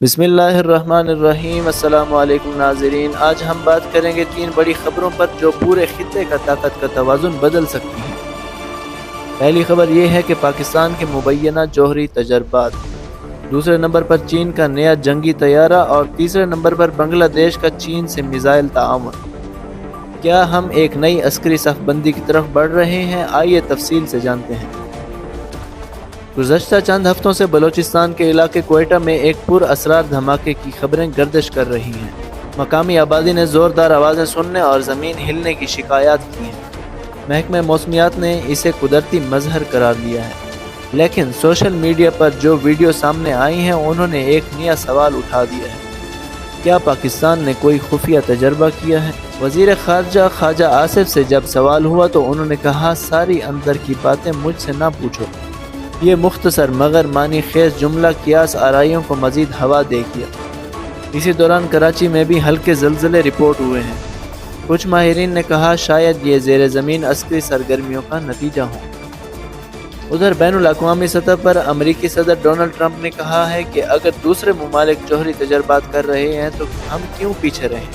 بسم اللہ الرحمن الرحیم۔ السلام علیکم ناظرین، آج ہم بات کریں گے 3 بڑی خبروں پر جو پورے خطے کا طاقت کا توازن بدل سکتی ہیں۔ پہلی خبر یہ ہے کہ پاکستان کے مبینہ جوہری تجربات، دوسرے نمبر پر چین کا نیا جنگی طیارہ اور تیسرے نمبر پر بنگلہ دیش کا چین سے میزائل تعاون۔ کیا ہم ایک نئی عسکری صف بندی کی طرف بڑھ رہے ہیں؟ آئیے تفصیل سے جانتے ہیں۔ گزشتہ چند ہفتوں سے بلوچستان کے علاقے کوئٹہ میں ایک پر اسرار دھماکے کی خبریں گردش کر رہی ہیں۔ مقامی آبادی نے زوردار آوازیں سننے اور زمین ہلنے کی شکایات کی ہیں۔ محکمہ موسمیات نے اسے قدرتی مظہر قرار دیا ہے، لیکن سوشل میڈیا پر جو ویڈیو سامنے آئی ہیں انہوں نے ایک نیا سوال اٹھا دیا ہے۔ کیا پاکستان نے کوئی خفیہ تجربہ کیا ہے؟ وزیر خارجہ خواجہ آصف سے جب سوال ہوا تو انہوں نے کہا، ساری اندر کی باتیں مجھ سے نہ پوچھو۔ یہ مختصر مگر معنی خیز جملہ قیاس آرائیوں کو مزید ہوا دے گیا۔ اسی دوران کراچی میں بھی ہلکے زلزلے رپورٹ ہوئے ہیں۔ کچھ ماہرین نے کہا شاید یہ زیر زمین عسکری سرگرمیوں کا نتیجہ ہو۔ ادھر بین الاقوامی سطح پر امریکی صدر ڈونلڈ ٹرمپ نے کہا ہے کہ اگر دوسرے ممالک جوہری تجربات کر رہے ہیں تو ہم کیوں پیچھے رہیں۔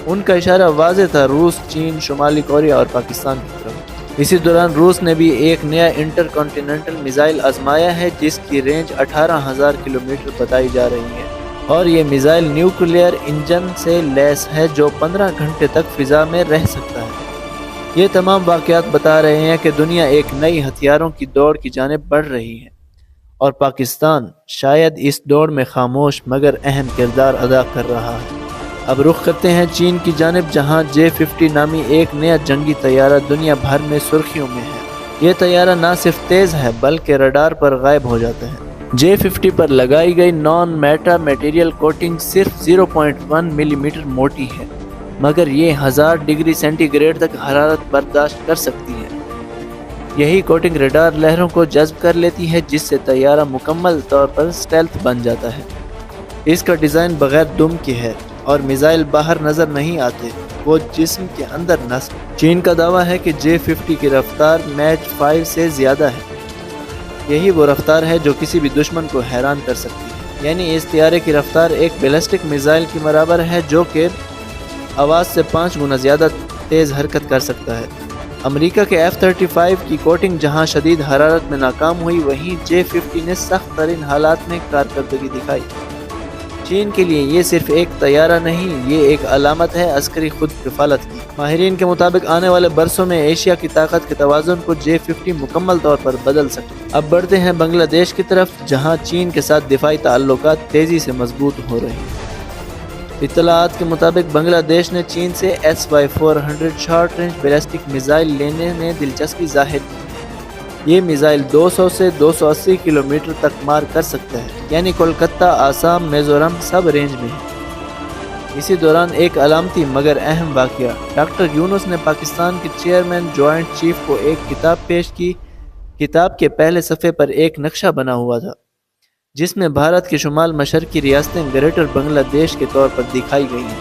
ان کا اشارہ واضح تھا روس، چین، شمالی کوریا اور پاکستان کی طرف۔ اسی دوران روس نے بھی ایک نیا انٹر کانٹیننٹل میزائل آزمایا ہے جس کی رینج 18,000 کلومیٹر بتائی جا رہی ہے، اور یہ میزائل نیوکلیئر انجن سے لیس ہے جو 15 گھنٹے تک فضا میں رہ سکتا ہے۔ یہ تمام واقعات بتا رہے ہیں کہ دنیا ایک نئی ہتھیاروں کی دوڑ کی جانب بڑھ رہی ہے، اور پاکستان شاید اس دوڑ میں خاموش مگر اہم کردار ادا کر رہا ہے۔ اب رخ کرتے ہیں چین کی جانب، جہاں J-50 نامی ایک نیا جنگی طیارہ دنیا بھر میں سرخیوں میں ہے۔ یہ طیارہ نہ صرف تیز ہے بلکہ رڈار پر غائب ہو جاتا ہے۔ J-50 پر لگائی گئی نان میٹا میٹیریل کوٹنگ صرف 0.1 ملی میٹر موٹی ہے، مگر یہ 1000 ڈگری سینٹی گریڈ تک حرارت برداشت کر سکتی ہے۔ یہی کوٹنگ رڈار لہروں کو جذب کر لیتی ہے، جس سے طیارہ مکمل طور پر سٹیلتھ بن جاتا ہے۔ اس کا ڈیزائن بغیر دم کے ہے اور میزائل باہر نظر نہیں آتے، وہ جسم کے اندر نصب۔ چین کا دعویٰ ہے کہ J-50 کی رفتار میچ 5 سے زیادہ ہے۔ یہی وہ رفتار ہے جو کسی بھی دشمن کو حیران کر سکتی ہے، یعنی اس طیارے کی رفتار ایک بیلسٹک میزائل کی برابر ہے جو کہ آواز سے 5 گنا زیادہ تیز حرکت کر سکتا ہے۔ امریکہ کے F-35 کی کوٹنگ جہاں شدید حرارت میں ناکام ہوئی، وہیں J-50 نے سخت ترین حالات میں کارکردگی دکھائی۔ چین کے لیے یہ صرف ایک طیارہ نہیں، یہ ایک علامت ہے عسکری خود کفالت کی۔ ماہرین کے مطابق آنے والے برسوں میں ایشیا کی طاقت کے توازن کو J-50 مکمل طور پر بدل سکتے ہیں۔ اب بڑھتے ہیں بنگلہ دیش کی طرف، جہاں چین کے ساتھ دفاعی تعلقات تیزی سے مضبوط ہو رہے ہیں۔ اطلاعات کے مطابق بنگلہ دیش نے چین سے SY-400 short range ballistic missile لینے میں دلچسپی ظاہر کی۔ یہ میزائل 200 سے 280 کلومیٹر تک مار کر سکتا ہے، یعنی کولکتہ، آسام، میزورم سب رینج میں ہے۔ اسی دوران ایک علامتی مگر اہم واقعہ، ڈاکٹر یونس نے پاکستان کے چیئرمین جوائنٹ چیف کو ایک کتاب پیش کی۔ کتاب کے پہلے صفحے پر ایک نقشہ بنا ہوا تھا جس میں بھارت کے شمال مشرقی ریاستیں گریٹر بنگلہ دیش کے طور پر دکھائی گئی ہیں۔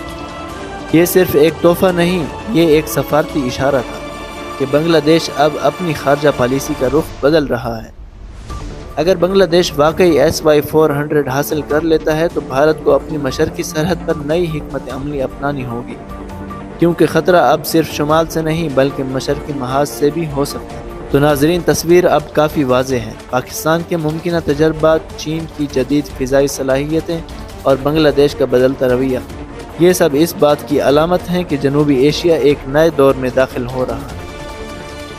یہ صرف ایک تحفہ نہیں، یہ ایک سفارتی اشارہ تھا کہ بنگلہ دیش اب اپنی خارجہ پالیسی کا رخ بدل رہا ہے۔ اگر بنگلہ دیش واقعی SY-400 حاصل کر لیتا ہے تو بھارت کو اپنی مشرقی سرحد پر نئی حکمت عملی اپنانی ہوگی، کیونکہ خطرہ اب صرف شمال سے نہیں بلکہ مشرقی محاذ سے بھی ہو سکتا ہے۔ تو ناظرین، تصویر اب کافی واضح ہے۔ پاکستان کے ممکنہ تجربات، چین کی جدید فضائی صلاحیتیں اور بنگلہ دیش کا بدلتا رویہ، یہ سب اس بات کی علامت ہیں کہ جنوبی ایشیا ایک نئے دور میں داخل ہو رہا ہے۔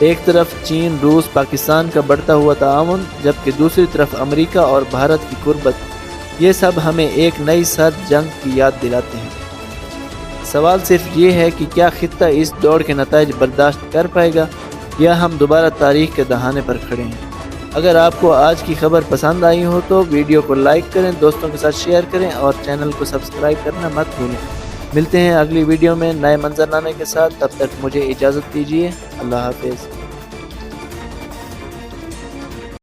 ایک طرف چین، روس، پاکستان کا بڑھتا ہوا تعاون، جبکہ دوسری طرف امریکہ اور بھارت کی قربت، یہ سب ہمیں ایک نئی سرد جنگ کی یاد دلاتے ہیں۔ سوال صرف یہ ہے کہ کیا خطہ اس دوڑ کے نتائج برداشت کر پائے گا، یا ہم دوبارہ تاریخ کے دہانے پر کھڑے ہیں۔ اگر آپ کو آج کی خبر پسند آئی ہو تو ویڈیو کو لائک کریں، دوستوں کے ساتھ شیئر کریں اور چینل کو سبسکرائب کرنا مت بھولیں۔ ملتے ہیں اگلی ویڈیو میں نئے منظرنامے کے ساتھ، تب تک مجھے اجازت دیجیے۔ اللہ حافظ۔